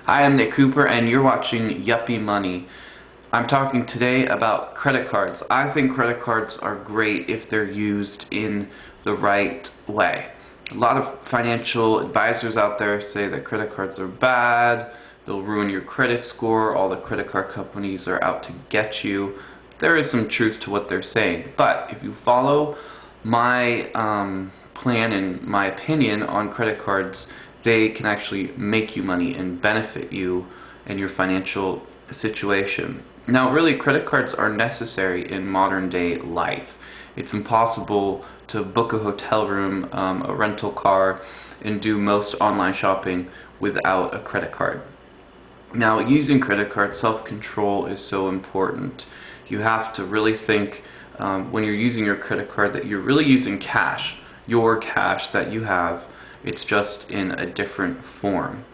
Hi, I'm Nick Cooper, and you're watching Yuppie Money. I'm talking today about credit cards. I think credit cards are great if they're used in the right way. A lot of financial advisors out there say that credit cards are bad, they'll ruin your credit score, all the credit card companies are out to get you. There is some truth to what they're saying, but if you follow my plan and my opinion on credit cards, they can actually make you money and benefit you and your financial situation. Now, really, credit cards are necessary in modern day life. It's impossible to book a hotel room, a rental car, and do most online shopping without a credit card. Now, using credit cards, self-control is so important. You have to really think when you're using your credit card that you're really using cash, your cash that you have. It's just in a different form.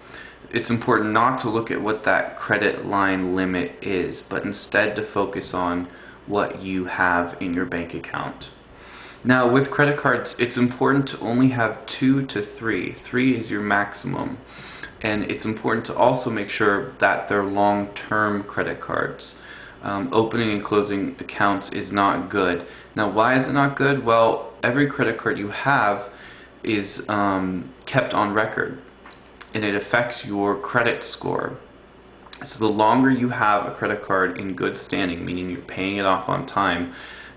It's important not to look at what that credit line limit is, but instead to focus on what you have in your bank account. Now, with credit cards, it's important to only have 2 to 3. 3 is your maximum. And it's important to also make sure that they're long-term credit cards. Opening and closing accounts is not good. Now, why is it not good? Well, every credit card you have is kept on record, and it affects your credit score. So the longer you have a credit card in good standing, meaning you're paying it off on time,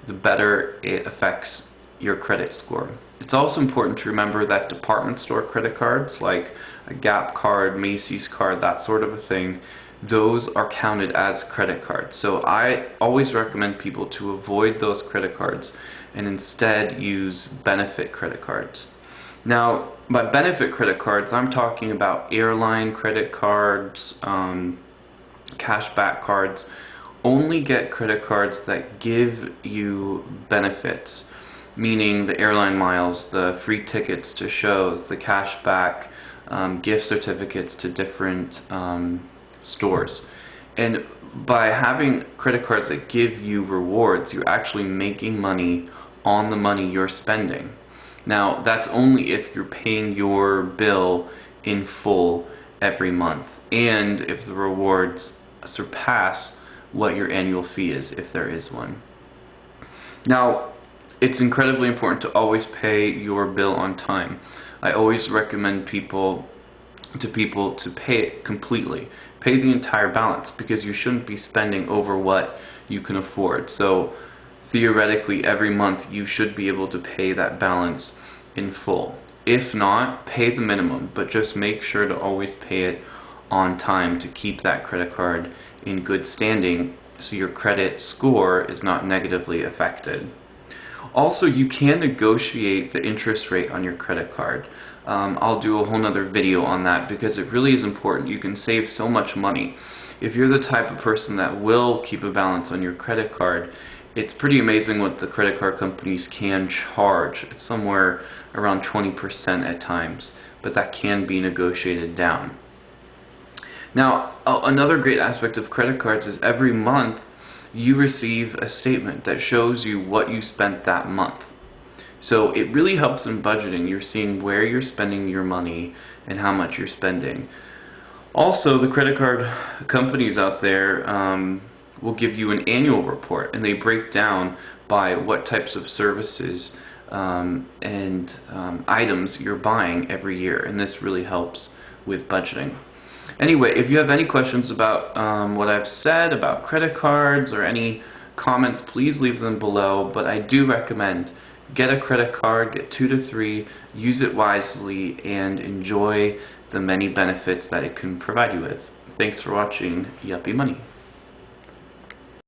the better it affects your credit score. It's also important to remember that department store credit cards, like a Gap card, Macy's card, that sort of a thing, those are counted as credit cards. So I always recommend people to avoid those credit cards and instead use benefit credit cards. Now, by benefit credit cards, I'm talking about airline credit cards, cashback cards. Only get credit cards that give you benefits, meaning the airline miles, the free tickets to shows, the cashback, gift certificates to different stores. And by having credit cards that give you rewards, you're actually making money on the money you're spending. Now, that's only if you're paying your bill in full every month, and if the rewards surpass what your annual fee is, if there is one. Now, it's incredibly important to always pay your bill on time. I always recommend people to pay it completely. Pay the entire balance, because you shouldn't be spending over what you can afford. So theoretically, every month you should be able to pay that balance in full. If not, pay the minimum, but just make sure to always pay it on time to keep that credit card in good standing so your credit score is not negatively affected. Also, you can negotiate the interest rate on your credit card. I'll do a whole nother video on that because it really is important. You can save so much money. If you're the type of person that will keep a balance on your credit card, it's pretty amazing what the credit card companies can charge. It's somewhere around 20% at times, but that can be negotiated down. Now, another great aspect of credit cards is every month you receive a statement that shows you what you spent that month. So it really helps in budgeting. You're seeing where you're spending your money and how much you're spending. Also, the credit card companies out there will give you an annual report, and they break down by what types of services and items you're buying every year, and this really helps with budgeting. Anyway, if you have any questions about what I've said about credit cards or any comments, please leave them below, but I do recommend get a credit card, get 2 to 3, use it wisely, and enjoy the many benefits that it can provide you with. Thanks for watching Yuppie Money.